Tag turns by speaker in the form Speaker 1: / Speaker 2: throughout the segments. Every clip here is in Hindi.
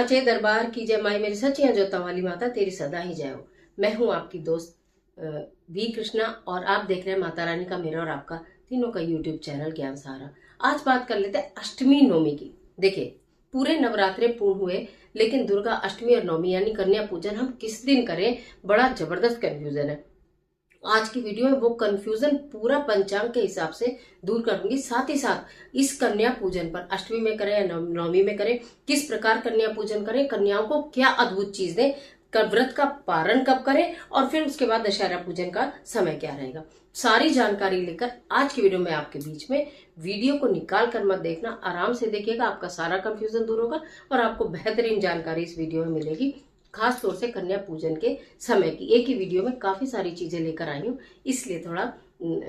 Speaker 1: साचे दरबार की जय माई, मेरी सचिया जोता वाली माता तेरी सदा ही जय हो। मैं हूं आपकी दोस्त वी कृष्णा और आप देख रहे हैं माता रानी का मेरा और आपका तीनों का यूट्यूब चैनल ज्ञान सहारा। आज बात कर लेते हैं अष्टमी नवमी की। देखिए, पूरे नवरात्रे पूर्ण हुए, लेकिन दुर्गा अष्टमी और नवमी यानी कन्या पूजन हम किस दिन करें, बड़ा जबरदस्त कंफ्यूजन है। आज की वीडियो में वो कंफ्यूजन पूरा पंचांग के हिसाब से दूर करूंगी। साथ ही साथ इस कन्या पूजन पर अष्टमी में करें या नवमी में करें, किस प्रकार कन्या पूजन करें, कन्याओं को क्या अद्भुत चीज दें, व्रत का पारण कब करें और फिर उसके बाद दशहरा पूजन का समय क्या रहेगा, सारी जानकारी लेकर आज की वीडियो में आपके बीच में। वीडियो को निकाल कर मत देखना, आराम से देखिएगा, आपका सारा कंफ्यूजन दूर होगा और आपको बेहतरीन जानकारी इस वीडियो में मिलेगी। खास तौर से कन्या पूजन के समय की एक ही वीडियो में काफी सारी चीजें लेकर आई हूँ, इसलिए थोड़ा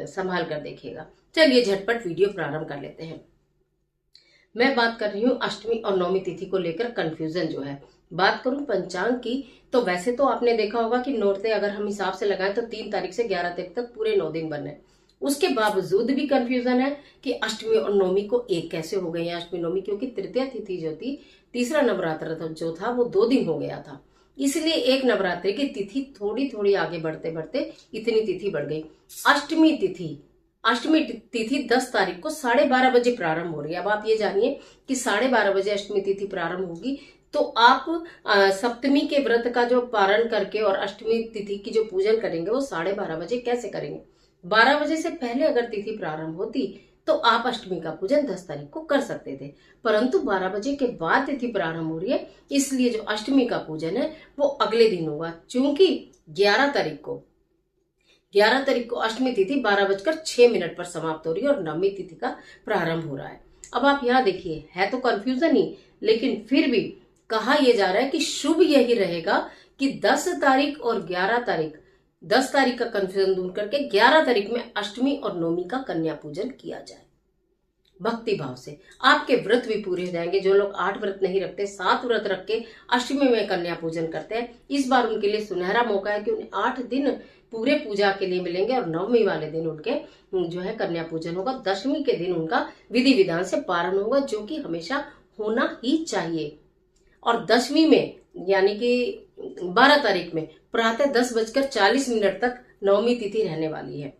Speaker 1: संभाल कर देखिएगा। चलिए झटपट वीडियो प्रारंभ कर लेते हैं। मैं बात कर रही हूँ अष्टमी और नवमी तिथि को लेकर कंफ्यूजन जो है। बात करूं पंचांग की, तो वैसे तो आपने देखा होगा कि नौरते अगर हम हिसाब से लगाएं तो 3 तारीख से 11 तारीख तक पूरे 9 दिन बन रहे हैं। उसके बावजूद भी कंफ्यूजन है कि अष्टमी और नवमी को एक कैसे हो गई है अष्टमी नवमी, क्योंकि तृतीया तिथि जो थी, तीसरा नवरात्र जो था वो 2 दिन हो गया था, इसलिए एक नवरात्रि की तिथि थोड़ी थोड़ी आगे बढ़ते बढ़ते इतनी तिथि बढ़ गई। अष्टमी तिथि 10 तारीख को 12:30 बजे प्रारंभ हो रही है। अब आप ये जानिए कि 12:30 बजे अष्टमी तिथि प्रारंभ होगी, तो आप सप्तमी के व्रत का जो पारण करके और अष्टमी तिथि की जो पूजन करेंगे वो 12:30 बजे कैसे करेंगे। 12 बजे से पहले अगर तिथि प्रारंभ होती तो आप अष्टमी का पूजन 10 तारीख को कर सकते थे, परंतु 12 बजे के बाद तिथि प्रारंभ हो रही है, इसलिए जो अष्टमी का पूजन है वो अगले दिन होगा। चूंकि 11 तारीख को अष्टमी तिथि 12:06 पर समाप्त हो रही है और नवमी तिथि का प्रारंभ हो रहा है। अब आप यहाँ देखिए, है तो कंफ्यूजन ही, लेकिन फिर भी कहा यह जा रहा है कि शुभ यही रहेगा कि 10 तारीख और 11 तारीख, 10 तारीख का कंफ्यूजन दूर करके 11 तारीख में अष्टमी और नवमी का कन्या पूजन किया जाए भक्ति भाव से। आपके व्रत भी पूरे हो जाएंगे। जो लोग 8 व्रत नहीं रखते, 7 व्रत रख के अष्टमी में कन्या पूजन करते हैं, इस बार उनके लिए सुनहरा मौका है कि उन्हें 8 दिन पूरे पूजा के लिए मिलेंगे और नवमी वाले दिन उनके जो है कन्या पूजन होगा। दशमी के दिन उनका विधि विधान से पारण होगा, जो कि हमेशा होना ही चाहिए। और दशमी में यानी कि 12 तारीख में प्रातः 10:40 तक नवमी तिथि रहने वाली है।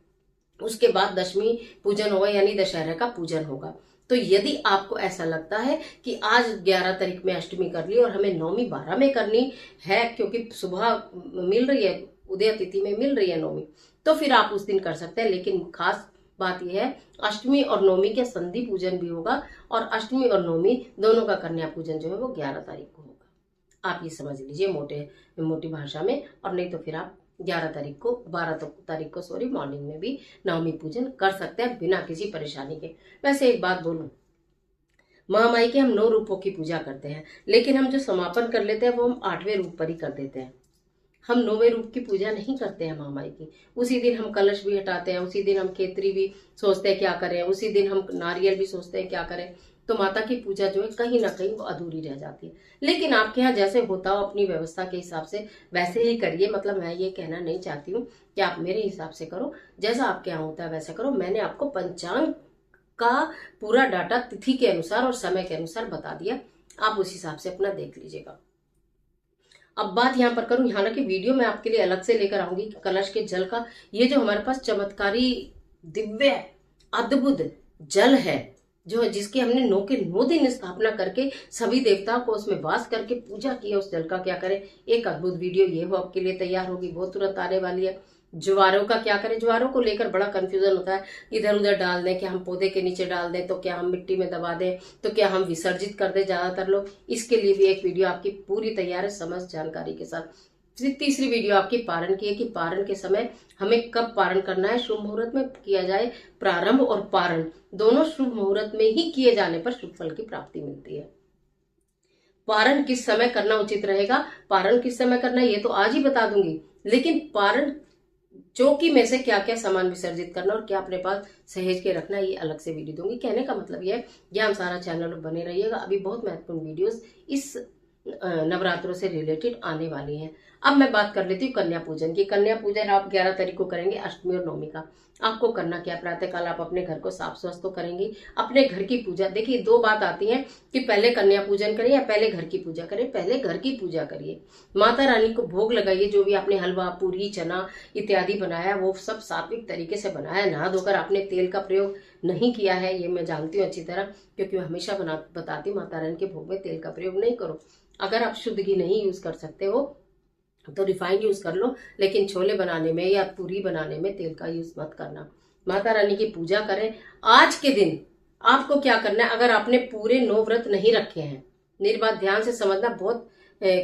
Speaker 1: उसके बाद दशमी पूजन होगा यानी दशहरा का पूजन होगा। तो यदि आपको ऐसा लगता है कि आज 11 तारीख में अष्टमी कर ली और हमें नवमी 12 में करनी है, क्योंकि सुबह मिल रही है, उदय तिथि में मिल रही है नवमी, तो फिर आप उस दिन कर सकते हैं। लेकिन खास बात यह है, अष्टमी और नवमी के संधि पूजन भी होगा और अष्टमी और नवमी दोनों का कन्या पूजन जो है वो 11 तारीख को होगा। आप ये समझ लीजिए मोटी भाषा में, और नहीं तो फिर आप 12 तारीख को मॉर्निंग में भी नवमी पूजन कर सकते हैं बिना किसी परेशानी के। वैसे एक बात बोलूं, महामाई के हम 9 रूपों की पूजा करते हैं, लेकिन हम जो समापन कर लेते हैं वो हम 8वें रूप पर ही कर देते हैं। हम 9वें रूप की पूजा नहीं करते हैं महामाई की। उसी दिन हम कलश भी हटाते हैं, उसी दिन हम खेतरी भी सोचते हैं क्या करें, उसी दिन हम नारियल भी सोचते हैं क्या करें। तो माता की पूजा जो है कहीं ना कहीं वो अधूरी रह जाती है। लेकिन आपके यहाँ जैसे होता हो अपनी व्यवस्था के हिसाब से वैसे ही करिए। मतलब मैं ये कहना नहीं चाहती हूँ कि आप मेरे हिसाब से करो, जैसा आपके यहाँ होता है वैसा करो। मैंने आपको पंचांग का पूरा डाटा तिथि के अनुसार और समय के अनुसार बता दिया, आप उस हिसाब से अपना देख लीजिएगा। अब बात यहाँ पर करूं, हालांकि वीडियो मैं आपके लिए अलग से लेकर आऊंगी कलश के जल का। ये जो हमारे पास चमत्कारी दिव्य अद्भुत जल है, जो जिसकी हमने 9 के 9 दिन स्थापना करके सभी देवताओं को उसमें वास करके पूजा की है, उस जल का क्या करें, एक अद्भुत वीडियो ये वो आपके लिए तैयार होगी, बहुत तुरंत आने वाली है। ज्वारों का क्या करें, ज्वारों को लेकर बड़ा कंफ्यूजन होता है, इधर उधर डाल दें, क्या हम पौधे के नीचे डाल दें, तो क्या हम मिट्टी में दबा दें, तो क्या हम विसर्जित कर दें ज्यादातर लोग। इसके लिए भी एक वीडियो आपकी पूरी तैयार है समस्त जानकारी के साथ। तीसरी वीडियो आपकी पारण की है कि पारण के समय हमें कब पारण करना है। शुभ मुहूर्त में किया जाए प्रारंभ और पारण, दोनों शुभ मुहूर्त में ही किए जाने पर शुभ फल की प्राप्ति मिलती है। पारण किस समय करना उचित रहेगा, पारण किस समय करना है ये तो आज ही बता दूंगी, लेकिन पारण चौकी में से क्या क्या सामान विसर्जित करना और क्या अपने पास सहेज के रखना, ये अलग से वीडियो दूंगी। कहने का मतलब ये है, ज्ञान सारा चैनल पर बने रहिएगा, अभी बहुत महत्वपूर्ण वीडियोस इस नवरात्रों से रिलेटेड आने वाली हैं। अब मैं बात कर लेती हूँ कन्या पूजन की। कन्या पूजन आप 11 तारीख को करेंगे, अष्टमी और नवमी का। आपको करना क्या, प्रातःकाल आप अपने घर को साफ स्वस्थ तो करेंगे, अपने घर की पूजा। देखिए, दो बात आती है कि पहले कन्या पूजन करें या पहले घर की पूजा करें। पहले घर की पूजा करिए, माता रानी को भोग लगाइए। जो भी आपने हलवा, पूरी, चना इत्यादि बनाया वो सब सात्विक तरीके से बनाया, नहा धोकर। आपने तेल का प्रयोग नहीं किया है, ये मैं जानती हूँ अच्छी तरह, क्योंकि मैं हमेशा बताती हूँ माता रानी के भोग में तेल का प्रयोग नहीं करो। अगर आप शुद्ध घी नहीं यूज कर सकते हो तो रिफाइंड यूज कर लो, लेकिन छोले बनाने में या पूरी बनाने में तेल का यूज मत करना। माता रानी की पूजा करें। आज के दिन आपको क्या करना है, अगर आपने पूरे 9 व्रत नहीं रखे हैं, मेरी बात ध्यान से समझना, बहुत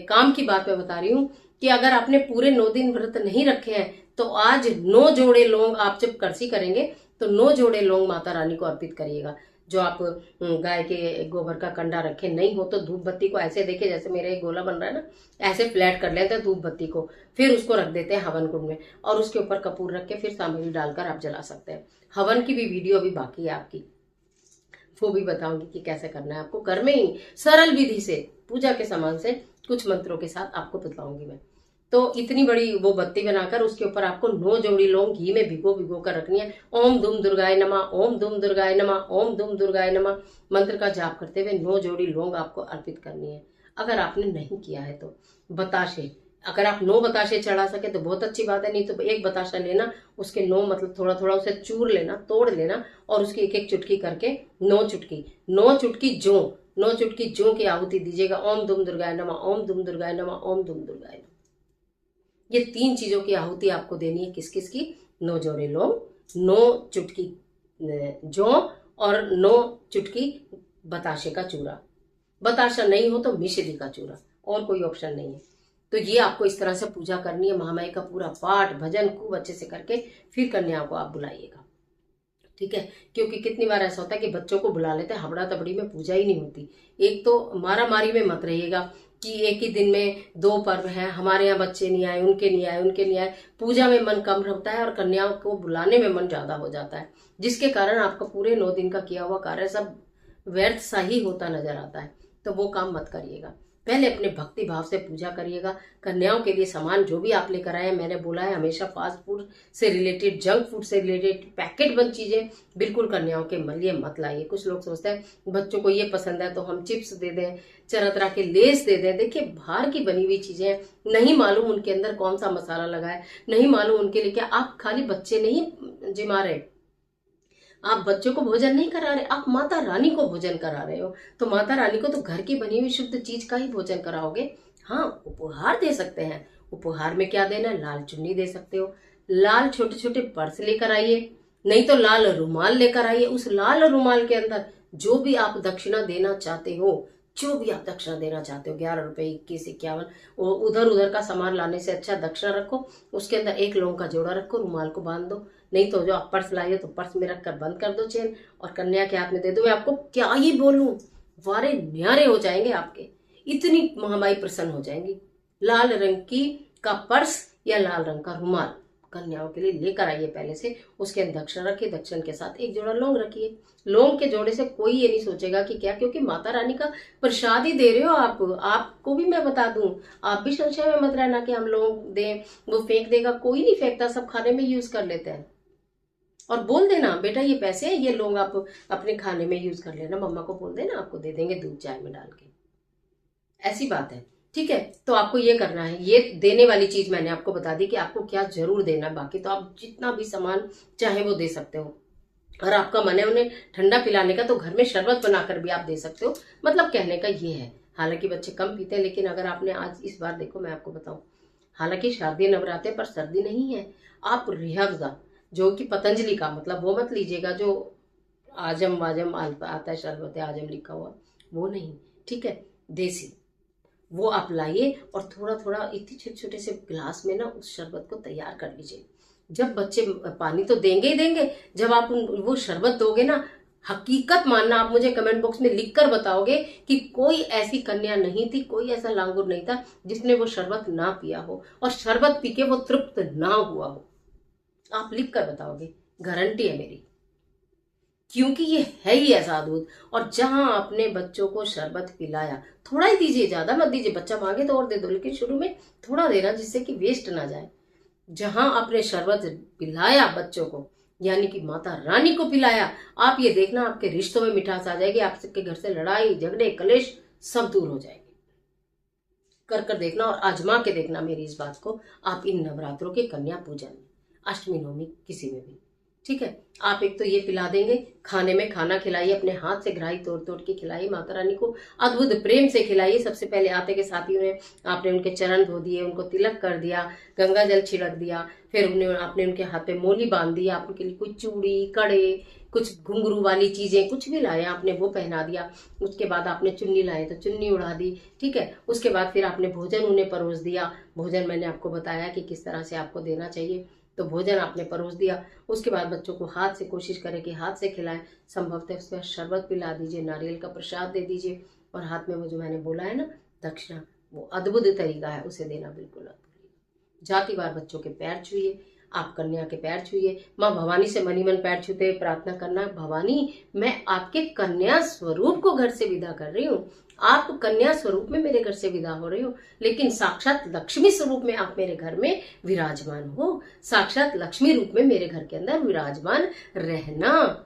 Speaker 1: काम की बात मैं बता रही हूँ, कि अगर आपने पूरे 9 दिन व्रत नहीं रखे हैं तो आज 9 जोड़े लौंग, आप जब करसी करेंगे तो 9 जोड़े लौंग माता रानी को अर्पित करिएगा। जो आप गाय के गोबर का कंडा रखे नहीं हो तो धूप बत्ती को ऐसे देखिए, जैसे मेरा एक गोला बन रहा है ना, ऐसे फ्लैट कर लेते हैं धूप बत्ती को, फिर उसको रख देते हैं हवन कुंड में, और उसके ऊपर कपूर रख के फिर सामग्री डालकर आप जला सकते हैं। हवन की भी वीडियो अभी बाकी है आपकी, वो भी बताऊंगी कि कैसे करना है आपको। घर में ही सरल विधि से, पूजा के सामान से, कुछ मंत्रों के साथ आपको बताऊंगी मैं। तो इतनी बड़ी वो बत्ती बनाकर उसके ऊपर आपको 9 जोड़ी लौंग घी में भिगो भिगो कर रखनी है। ओम धूम दुर्गाय नमः, ओम धूम दुर्गाय नमः, ओम धूम दुर्गाय नमः मंत्र का जाप करते हुए 9 जोड़ी लौंग आपको अर्पित करनी है। अगर आपने नहीं किया है तो बताशे, अगर आप 9 बताशे चढ़ा सके तो बहुत अच्छी बात है, नहीं तो एक बताशा लेना, उसके 9 मतलब थोड़ा थोड़ा उसे चूर लेना, तोड़ लेना, और उसकी एक एक चुटकी करके 9 चुटकी जौ, 9 चुटकी जौ की आहुति दीजिएगा। ओम धूम दुर्गाय नमः, ओम धूम दुर्गाय नमः, ओम धूम दुर्गाय नमः। ये 3 चीजों की आहुति आपको देनी है। किस किस की? 9 जोड़े लौंग, 9 चुटकी जौ और 9 चुटकी बताशे का चूरा। बताशा नहीं हो तो मिश्री का चूरा, और कोई ऑप्शन नहीं है। तो ये आपको इस तरह से पूजा करनी है। महामाई का पूरा पाठ भजन खूब अच्छे से करके फिर कन्या को आप बुलाइएगा, ठीक है। क्योंकि कितनी बार ऐसा होता है कि बच्चों को बुला लेते हैं, हबड़ा तबड़ी में पूजा ही नहीं होती। एक तो मारा मारी में मत रहिएगा कि एक ही दिन में 2 पर्व हैं, हमारे यहाँ बच्चे नहीं आए, उनके नहीं आए, उनके नहीं आए। पूजा में मन कम रहता है और कन्याओं को बुलाने में मन ज्यादा हो जाता है, जिसके कारण आपका पूरे 9 दिन का किया हुआ कार्य सब व्यर्थ सा ही होता नजर आता है। तो वो काम मत करिएगा। पहले अपने भक्ति भाव से पूजा करिएगा। कन्याओं के लिए सामान जो भी आप लेकर आए, मैंने बोला है हमेशा फास्ट फूड से रिलेटेड, जंक फूड से रिलेटेड, पैकेट बंद चीजें बिल्कुल कन्याओं के लिए मत लाइए। कुछ लोग सोचते हैं बच्चों को ये पसंद है तो हम चिप्स दे दें, तरह तरह के लेस दे दें। देखिए, बाहर की बनी हुई चीजें, नहीं मालूम उनके अंदर कौन सा मसाला लगा है, नहीं मालूम उनके लिए क्या। आप खाली बच्चे नहीं जिमा रहे, आप बच्चों को भोजन नहीं करा रहे, आप माता रानी को भोजन करा रहे हो। तो माता रानी को तो घर की बनी हुई शुद्ध चीज का ही भोजन कराओगे। हाँ, उपहार दे सकते हैं। उपहार में क्या देना है? लाल चुन्नी दे सकते हो, लाल छोटे छोटे पर्स लेकर आइए, नहीं तो लाल रुमाल लेकर आइए। उस लाल रुमाल के अंदर जो भी आप दक्षिणा देना चाहते हो, जो भी आप दक्षिणा देना चाहते हो, 11 रुपए, 21, 51, उधर उधर का सामान लाने से अच्छा दक्षिणा रखो। उसके अंदर 1 लौंग का जोड़ा रखो, रुमाल को बांध दो। नहीं तो जो आप पर्स लाइए तो पर्स में रखकर बंद कर दो चेन, और कन्या के हाथ में दे दो। मैं आपको क्या ही बोलूं, वारे न्यारे हो जाएंगे आपके, इतनी महामाई प्रसन्न हो जाएंगी। लाल रंग की का पर्स या लाल रंग का रुमाल कन्याओं के लिए लेकर आइए पहले से। उसके अंदर दक्षिणा रखिए, दक्षिण के साथ 1 जोड़ा लौंग रखिए। लौंग के जोड़े से कोई ये नहीं सोचेगा कि क्या, क्योंकि माता रानी का प्रसाद ही दे रहे हो आप। आपको भी मैं बता दूं, आप भी संशय में मत रहना कि हम लौंग दें, वो फेंक देगा। कोई नहीं फेंकता, सब खाने में यूज कर लेते हैं। और बोल देना बेटा ये पैसे हैं, ये लोग आप अपने खाने में यूज कर लेना, मम्मा को बोल देना, आपको दे देंगे दूध चाय में डाल के। ऐसी बात है, ठीक है। तो आपको ये करना है। ये देने वाली चीज मैंने आपको बता दी कि आपको क्या जरूर देना है। बाकी तो आप जितना भी सामान चाहे वो दे सकते हो। और आपका मन है उन्हें ठंडा पिलाने का तो घर में शरबत बनाकर भी आप दे सकते हो। मतलब कहने का ये है, हालांकि बच्चे कम पीते हैं, लेकिन अगर आपने आज इस बार देखो, मैं आपको बताऊं, हालांकि शारदीय नवरात्रे पर सर्दी नहीं है। आप रिहफ्जा जो कि पतंजलि का, मतलब वो मत लीजिएगा जो आजम वाजम आता है, शरबत आजम लिखा हुआ, वो नहीं, ठीक है। देसी वो आप लाइए और थोड़ा थोड़ा इतने छोटे छोटे से गिलास में ना उस शरबत को तैयार कर लीजिए। जब बच्चे पानी तो देंगे ही देंगे, जब आप वो शरबत दोगे ना, हकीकत मानना, आप मुझे कमेंट बॉक्स में लिखकर बताओगे कि कोई ऐसी कन्या नहीं थी, कोई ऐसा लांगुर नहीं था जिसने वो शरबत ना पिया हो और शरबत पी के वो तृप्त ना हुआ हो। आप लिख कर बताओगे, गारंटी है मेरी। क्योंकि ये है ही ऐसा अद्भुत। और जहां आपने बच्चों को शरबत पिलाया, थोड़ा ही दीजिए, ज्यादा मत दीजिए, बच्चा मांगे तो और दे दो, लेकिन शुरू में थोड़ा देना जिससे कि वेस्ट ना जाए। जहां आपने शरबत पिलाया बच्चों को, यानी कि माता रानी को पिलाया, आप ये देखना आपके रिश्तों में मिठास आ जाएगी, आपके घर से लड़ाई झगड़े कलेश सब दूर हो जाएंगे। कर कर देखना और आजमा के देखना मेरी इस बात को, आप इन नवरात्रों के कन्या पूजन में, अष्टमी नवमी किसी में भी, ठीक है। आप एक तो ये पिला देंगे, खाने में खाना खिलाइए, अपने हाथ से ग्राही तोड़ तोड़ के खिलाइए, माता रानी को अद्भुत प्रेम से खिलाइए। सबसे पहले आते के साथ ही उन्हें आपने उनके चरण धो दिए, उनको तिलक कर दिया, गंगा जल छिड़क दिया, फिर आपने उनके हाथ पे मोली बांध दी, आप उनके लिए कोई चूड़ी कड़े कुछ घुंघरू वाली चीजें कुछ भी लाए आपने वो पहना दिया। उसके बाद आपने चुन्नी लाए तो चुन्नी उड़ा दी, ठीक है। उसके बाद फिर आपने भोजन उन्हें परोस दिया। भोजन मैंने आपको बताया कि किस तरह से आपको देना चाहिए, तो भोजन आपने परोस दिया। उसके बाद बच्चों को हाथ से कोशिश करें कि हाथ से खिलाएं, संभवतः उसके बाद शरबत पिला दीजिए, नारियल का प्रसाद दे दीजिए, और हाथ में वो जो मैंने बोला है ना दक्षिणा, वो अद्भुत तरीका है, उसे देना बिल्कुल मत भूलिए। जातिवार बच्चों के पैर छुइए, आप कन्या के पैर छुइए, माँ भवानी से मनी मन पैर छूते प्रार्थना करना, भवानी मैं आपके कन्या स्वरूप को घर से विदा कर रही हूँ, आप कन्या स्वरूप में मेरे घर से विदा हो रही हो, लेकिन साक्षात लक्ष्मी स्वरूप में आप मेरे घर में विराजमान हो, साक्षात लक्ष्मी रूप में मेरे घर के अंदर विराजमान रहना।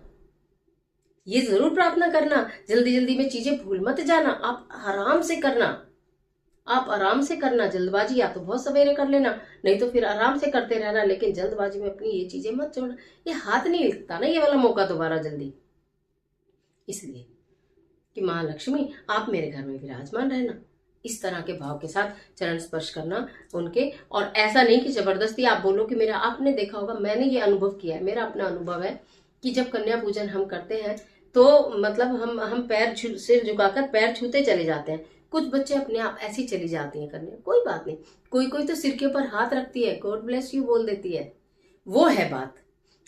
Speaker 1: ये जरूर प्रार्थना करना, जल्दी जल्दी में चीजें भूल मत जाना, आप आराम से करना, आप आराम से करना। जल्दबाजी या तो बहुत सवेरे कर लेना, नहीं तो फिर आराम से करते रहना, लेकिन जल्दबाजी में अपनी ये चीजें मत छोड़ना। ये हाथ नहीं लगता ना ये वाला मौका दोबारा जल्दी, इसलिए कि माँ लक्ष्मी आप मेरे घर में विराजमान रहना, इस तरह के भाव के साथ चरण स्पर्श करना उनके। और ऐसा नहीं कि जबरदस्ती आप बोलो कि मेरा, आपने देखा होगा, मैंने ये अनुभव किया है, मेरा अपना अनुभव है कि जब कन्या पूजन हम करते हैं तो मतलब हम पैर सिर झुकाकर पैर छूते चले जाते हैं। कुछ बच्चे अपने आप ऐसी चली जाती हैं करने, कोई बात नहीं, कोई कोई तो सिर के ऊपर हाथ रखती है, गॉड ब्लेस यू बोल देती है, वो है बात।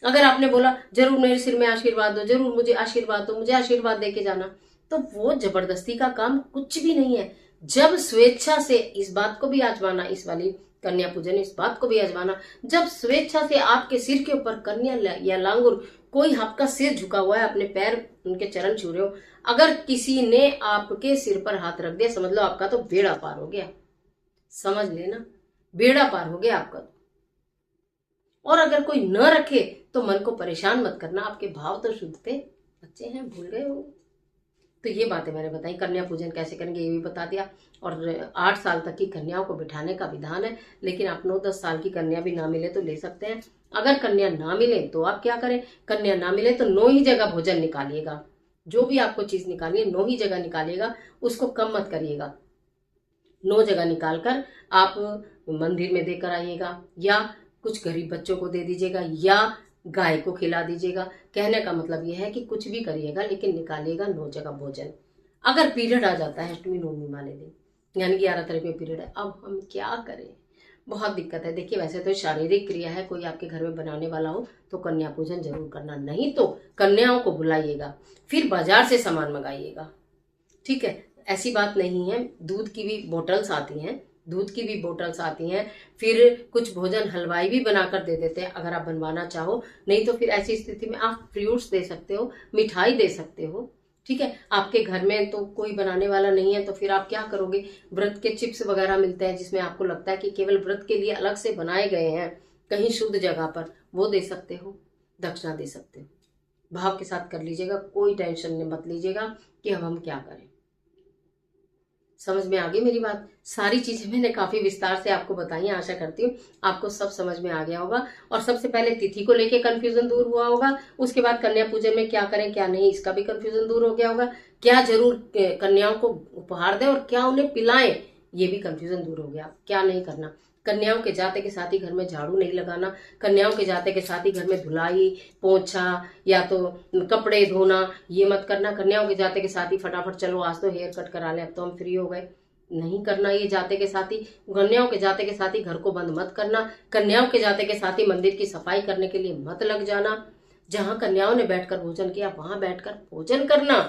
Speaker 1: अगर आपने बोला जरूर मेरे सिर में आशीर्वाद दो, जरूर मुझे आशीर्वाद दो, मुझे आशीर्वाद दे के जाना, तो वो जबरदस्ती का काम कुछ भी नहीं है। जब स्वेच्छा से, इस बात को भी आजमाना, इस वाली कन्या पूजन इस बात को भी आजमाना, जब स्वेच्छा से आपके सिर के ऊपर कन्या या लांगुर, कोई आपका सिर झुका हुआ है, अपने पैर उनके चरण छू रहे हो, अगर किसी ने आपके सिर पर हाथ रख दिया, समझ लो आपका तो बेड़ा पार हो गया, समझ लेना बेड़ा पार हो गया आपका। और अगर कोई न रखे तो मन को परेशान मत करना, आपके भाव तो शुद्ध थे, बच्चे हैं भूल गए हो। तो ये बातें मैंने बताई, कन्या पूजन कैसे करेंगे ये भी बता दिया। और 8 साल तक की कन्याओं को बिठाने का विधान है, लेकिन आप 9-10 साल की कन्या भी ना मिले तो ले सकते हैं। अगर कन्या ना मिले तो आप क्या करें, कन्या ना मिले तो 9 ही जगह भोजन निकालिएगा, जो भी आपको चीज निकालिए 9 ही जगह निकालिएगा, उसको कम मत करिएगा। 9 जगह निकालकर आप मंदिर में देकर आइएगा, या कुछ गरीब बच्चों को दे दीजिएगा, या गाय को खिला दीजिएगा। कहने का मतलब यह है कि कुछ भी करिएगा लेकिन निकालिएगा 9 जगह भोजन। अगर पीरियड आ जाता है अष्टमी नवमी वाले दिन, यानी 11 तारीख में पीरियड है, अब हम क्या करें, बहुत दिक्कत है। देखिए वैसे तो शारीरिक क्रिया है, कोई आपके घर में बनाने वाला हो तो कन्या पूजन जरूर करना, नहीं तो कन्याओं को बुलाइएगा, फिर बाजार से सामान मंगाइएगा, ठीक है। ऐसी बात नहीं है, दूध की भी बोटल्स आती हैं, दूध की भी बोटल्स आती हैं, फिर कुछ भोजन हलवाई भी बनाकर दे देते हैं अगर आप बनवाना चाहो, नहीं तो फिर ऐसी स्थिति में आप फ्रूट्स दे सकते हो, मिठाई दे सकते हो, ठीक है। आपके घर में तो कोई बनाने वाला नहीं है तो फिर आप क्या करोगे, व्रत के चिप्स वगैरह मिलते हैं जिसमें आपको लगता है कि केवल व्रत के लिए अलग से बनाए गए हैं कहीं शुद्ध जगह पर, वो दे सकते हो, दक्षिणा दे सकते हो। भाव के साथ कर लीजिएगा, कोई टेंशन मत लीजिएगा कि अब हम क्या करें। समझ में आ गई मेरी बात, सारी चीजें मैंने काफी विस्तार से आपको बताई, आशा करती हूँ आपको सब समझ में आ गया होगा। और सबसे पहले तिथि को लेके कंफ्यूजन दूर हुआ होगा, उसके बाद कन्या पूजन में क्या करें क्या नहीं इसका भी कंफ्यूजन दूर हो गया होगा, क्या जरूर कन्याओं को उपहार दें और क्या उन्हें पिलाएं ये भी कंफ्यूजन दूर हो गया, क्या नहीं करना। कन्याओं के जाते के साथ ही घर में झाड़ू नहीं लगाना, कन्याओं के जाते के साथ ही घर में धुलाई पोंछा या तो कपड़े धोना ये मत करना। कन्याओं के जाते के साथ ही फटाफट चलो आज तो हेयर कट करा लें, अब तो हम फ्री हो गए, नहीं करना ये जाते के साथ ही। कन्याओं के जाते के साथ ही घर को बंद मत करना, कन्याओं के जाते के साथ ही मंदिर की सफाई करने के लिए मत लग जाना। जहां कन्याओं ने बैठकर भोजन किया वहां बैठकर भोजन करना,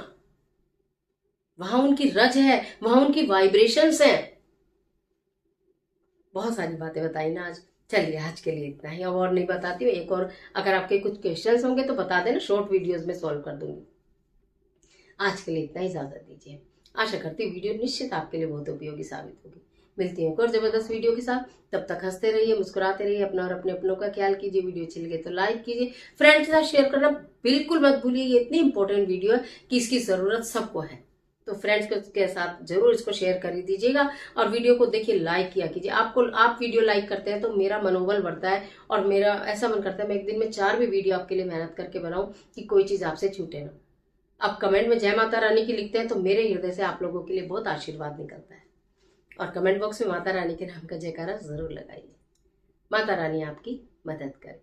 Speaker 1: वहां उनकी रज है, वहां उनकी वाइब्रेशंस हैं। बहुत सारी बातें बताई ना आज, चलिए आज के लिए इतना ही, अब और नहीं बताती हूँ। एक और अगर आपके कुछ क्वेश्चंस होंगे तो बता देना, शॉर्ट वीडियोस में सॉल्व कर दूंगी। आज के लिए इतना ही, इजाजत दीजिए। आशा करती हूँ वीडियो निश्चित आपके लिए बहुत उपयोगी साबित होगी। मिलती हूँ और जबरदस्त वीडियो के साथ, तब तक हंसते रहिए, मुस्कुराते रहिए, अपना और अपने अपनों का ख्याल कीजिए। वीडियो अच्छी लगे तो लाइक कीजिए, फ्रेंड्स के साथ शेयर करना बिल्कुल मत भूलिए। ये इतनी इंपॉर्टेंट वीडियो है कि इसकी जरूरत सबको है, तो फ्रेंड्स के साथ जरूर इसको शेयर कर ही दीजिएगा। और वीडियो को देखिए, लाइक किया कीजिए। आप वीडियो लाइक करते हैं तो मेरा मनोबल बढ़ता है, और मेरा ऐसा मन करता है मैं एक दिन में 4 भी वीडियो आपके लिए मेहनत करके बनाऊं कि कोई चीज आपसे छूटे ना। आप कमेंट में जय माता रानी की लिखते हैं तो मेरे हृदय से आप लोगों के लिए बहुत आशीर्वाद निकलता है। और कमेंट बॉक्स में माता रानी के नाम का जयकारा जरूर लगाइए। माता रानी आपकी मदद करे।